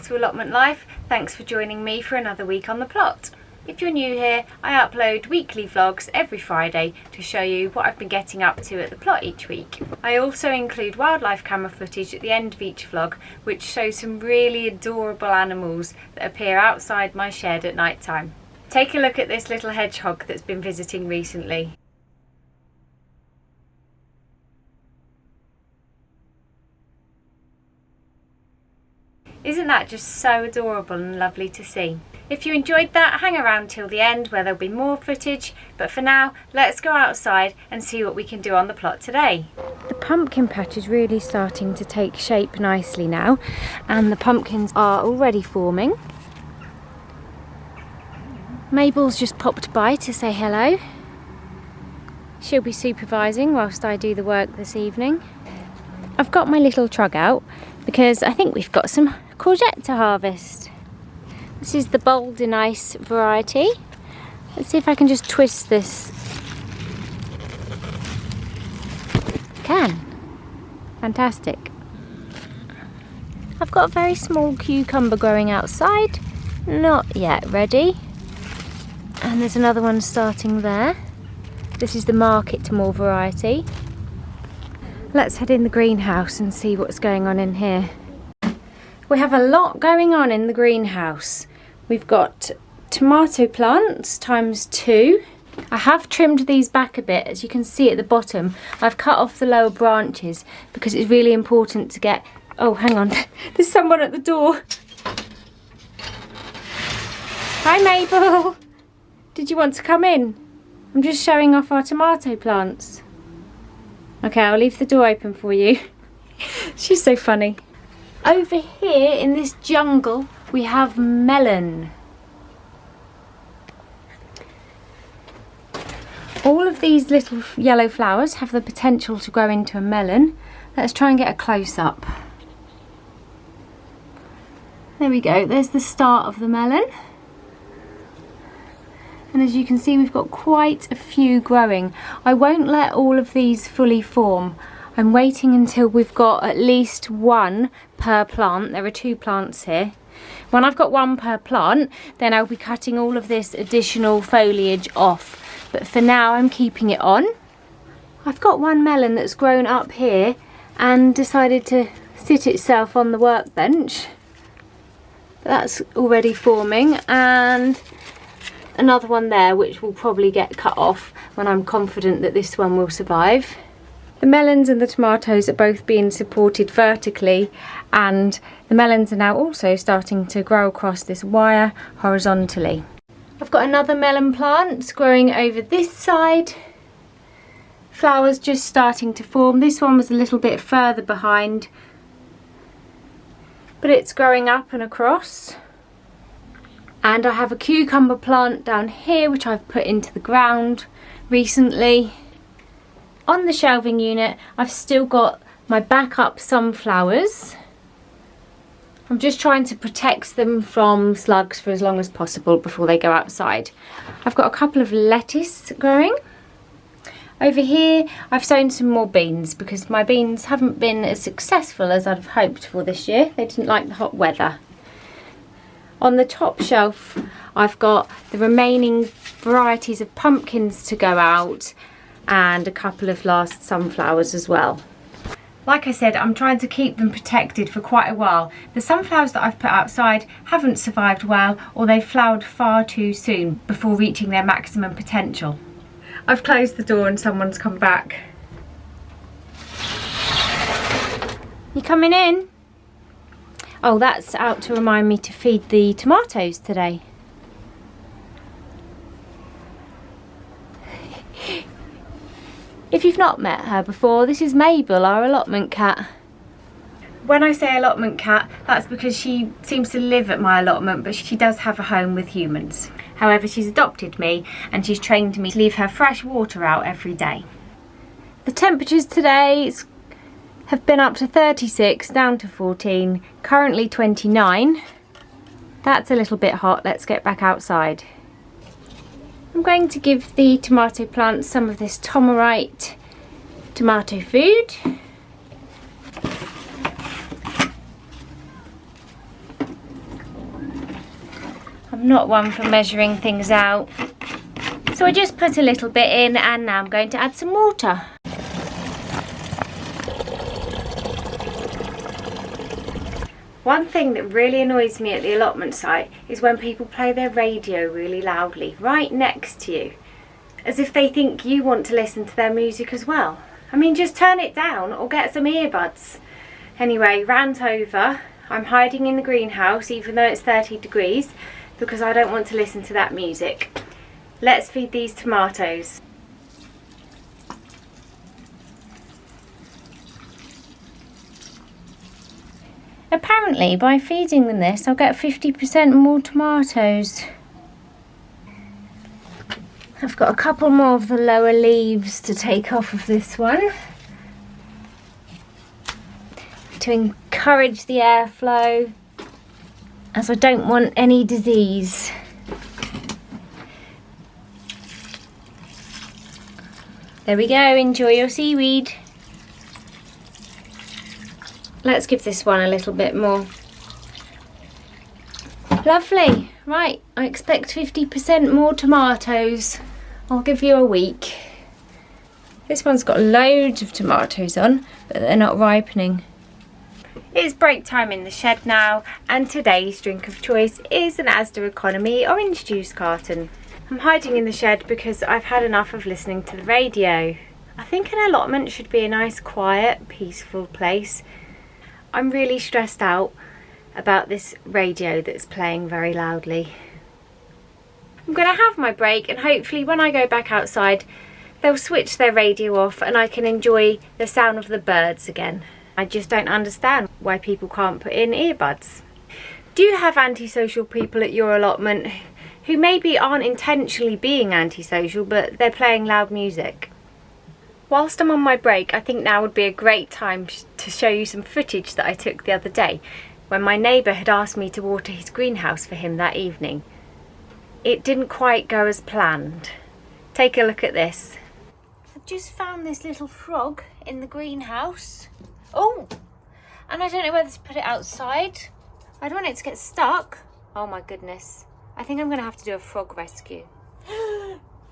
back to Allotment Life. Thanks for joining me for another week on the plot. If you're new here, I upload weekly vlogs every Friday to show you what I've been getting up to at the plot each week. I also include wildlife camera footage at the end of each vlog, which shows some really adorable animals that appear outside my shed at night time. Take a look at this little hedgehog that's been visiting recently. Isn't that just so adorable and lovely to see? If you enjoyed that, hang around till the end where there'll be more footage, but for now, let's go outside and see what we can do on the plot today. The pumpkin patch is really starting to take shape nicely now, and the pumpkins are already forming. Mabel's just popped by to say hello. She'll be supervising whilst I do the work this evening. I've got my little trug out because I think we've got some courgette to harvest. This is the bold and ice variety. Let's see if I can just twist this. Can. Fantastic. I've got a very small cucumber growing outside. Not yet ready. And there's another one starting there. This is the market to more variety. Let's head in the greenhouse and see what's going on in here. We have a lot going on in the greenhouse. We've got tomato plants times 2. I have trimmed these back a bit, as you can see at the bottom. I've cut off the lower branches because it's really important to get... Oh, hang on. There's someone at the door. Hi, Mabel. Did you want to come in? I'm just showing off our tomato plants. Okay, I'll leave the door open for you. She's so funny. Over here in this jungle, we have melon. All of these little yellow flowers have the potential to grow into a melon. Let's try and get a close-up. There we go, there's the start of the melon. And as you can see, we've got quite a few growing. I won't let all of these fully form. I'm waiting until we've got at least one per plant. There are 2 plants here. When I've got one per plant, then I'll be cutting all of this additional foliage off. But for now, I'm keeping it on. I've got one melon that's grown up here and decided to sit itself on the workbench. That's already forming, and another one there which will probably get cut off when I'm confident that this one will survive. The melons and the tomatoes are both being supported vertically, and the melons are now also starting to grow across this wire horizontally. I've got another melon plant growing over this side. Flowers just starting to form. This one was a little bit further behind, but it's growing up and across. And I have a cucumber plant down here which I've put into the ground recently. On the shelving unit, I've still got my backup sunflowers. I'm just trying to protect them from slugs for as long as possible before they go outside. I've got a couple of lettuce growing. Over here, I've sown some more beans because my beans haven't been as successful as I'd have hoped for this year. They didn't like the hot weather. On the top shelf, I've got the remaining varieties of pumpkins to go out and a couple of last sunflowers as well. Like I said, I'm trying to keep them protected for quite a while. The sunflowers that I've put outside haven't survived well, or they've flowered far too soon before reaching their maximum potential. I've closed the door and someone's come back. You coming in? Oh, that's out to remind me to feed the tomatoes today. If you've not met her before, this is Mabel, our allotment cat. When I say allotment cat, that's because she seems to live at my allotment, but she does have a home with humans. However, she's adopted me and she's trained me to leave her fresh water out every day. The temperatures today have been up to 36, down to 14, currently 29. That's a little bit hot, let's get back outside. I'm going to give the tomato plants some of this Tomarite tomato food. I'm not one for measuring things out. So I just put a little bit in, and now I'm going to add some water. One thing that really annoys me at the allotment site is when people play their radio really loudly right next to you, as if they think you want to listen to their music as well. I mean, just turn it down or get some earbuds. Anyway, rant over. I'm hiding in the greenhouse even though it's 30 degrees because I don't want to listen to that music. Let's feed these tomatoes. Apparently, by feeding them this, I'll get 50% more tomatoes. I've got a couple more of the lower leaves to take off of this one to encourage the airflow, as I don't want any disease. There we go, enjoy your seaweed. Let's give this one a little bit more. Lovely. Right, I expect 50% more tomatoes. I'll give you a week. This one's got loads of tomatoes on, but they're not ripening. It's break time in the shed now, and today's drink of choice is an Asda Economy orange juice carton. I'm hiding in the shed because I've had enough of listening to the radio. I think an allotment should be a nice, quiet, peaceful place. I'm really stressed out about this radio that's playing very loudly. I'm going to have my break, and hopefully when I go back outside they'll switch their radio off and I can enjoy the sound of the birds again. I just don't understand why people can't put in earbuds. Do you have antisocial people at your allotment who maybe aren't intentionally being antisocial, but they're playing loud music? Whilst I'm on my break, I think now would be a great time to show you some footage that I took the other day when my neighbour had asked me to water his greenhouse for him that evening. It didn't quite go as planned. Take a look at this. I've just found this little frog in the greenhouse. Oh, and I don't know whether to put it outside. I don't want it to get stuck. Oh my goodness. I think I'm going to have to do a frog rescue.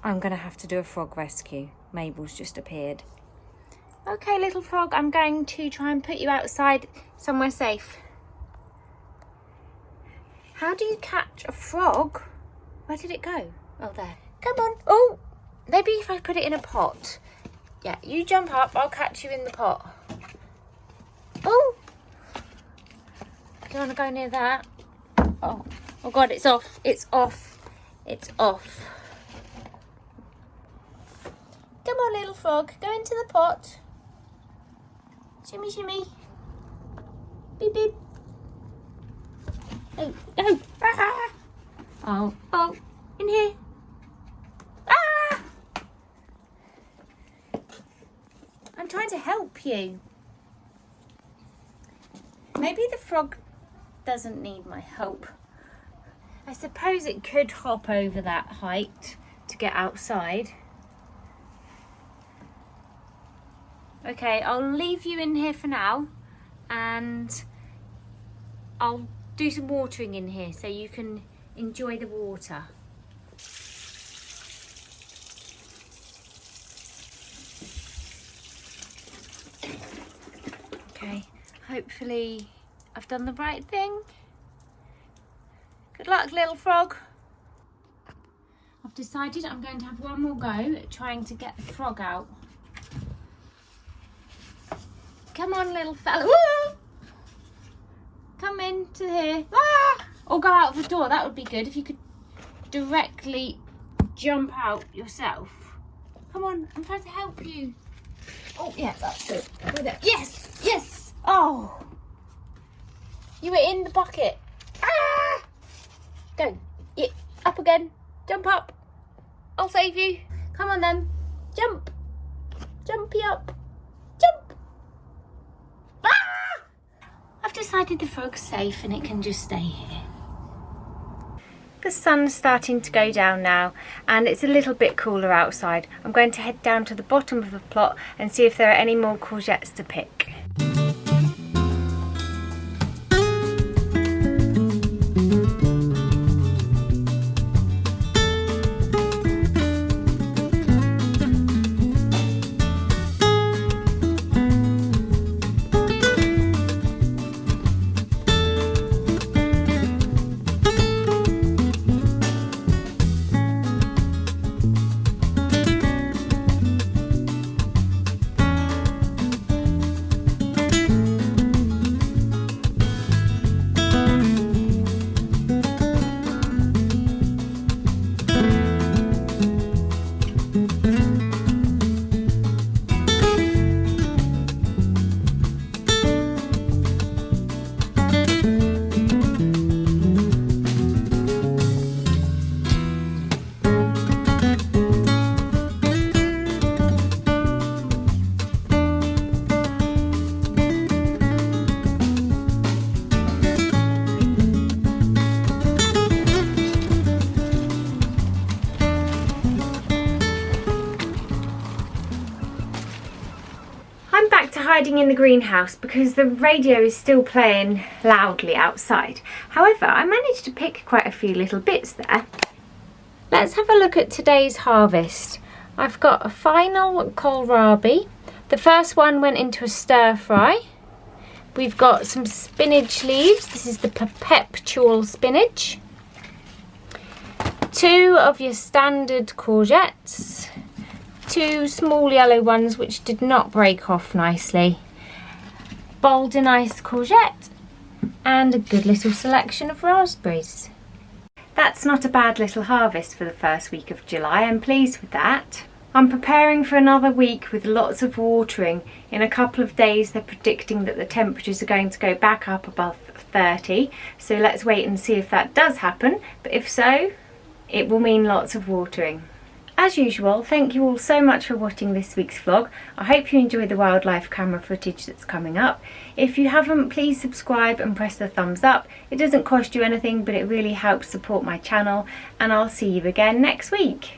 I'm going to have to do a frog rescue. Mabel's just appeared. Okay, little frog, I'm going to try and put you outside somewhere safe. How do you catch a frog? Where did it go? Oh, there. Come on. Oh, maybe if I put it in a pot. Yeah, you jump up, I'll catch you in the pot. Oh, don't want to go near that. Oh, oh God, it's off. It's off. It's off. Come on, little frog, go into the pot. Shimmy, shimmy. Beep, beep. Oh, no. Ah. Oh, oh, in here. Ah! I'm trying to help you. Maybe the frog doesn't need my help. I suppose it could hop over that height to get outside. Okay, I'll leave you in here for now, and I'll do some watering in here so you can enjoy the water. Okay, hopefully I've done the right thing. Good luck, little frog. I've decided I'm going to have one more go at trying to get the frog out. Come on, little fella. Woo! Come into here. Ah! Or go out the door. That would be good if you could directly jump out yourself. Come on, I'm trying to help you. Oh, yeah, that's good. Go there. Yes, yes. Oh, you were in the bucket. Ah! Go. Yeah. Up again. Jump up. I'll save you. Come on then. Jump. Jumpy up. Jump. Ah! I've decided the frog's safe and it can just stay here. The sun's starting to go down now and it's a little bit cooler outside. I'm going to head down to the bottom of the plot and see if there are any more courgettes to pick. back to hiding in the greenhouse because the radio is still playing loudly outside. However, I managed to pick quite a few little bits there. Let's have a look at today's harvest. I've got a final kohlrabi. The first one went into a stir fry. We've got some spinach leaves. This is the perpetual spinach. 2 of your standard courgettes. 2 small yellow ones which did not break off nicely. Bold and ice courgette. And a good little selection of raspberries. That's not a bad little harvest for the first week of July. I'm pleased with that. I'm preparing for another week with lots of watering. In a couple of days they're predicting that the temperatures are going to go back up above 30. So let's wait and see if that does happen. But if so, it will mean lots of watering. As usual, thank you all so much for watching this week's vlog. I hope you enjoyed the wildlife camera footage that's coming up. If you haven't, please subscribe and press the thumbs up. It doesn't cost you anything, but it really helps support my channel, and I'll see you again next week.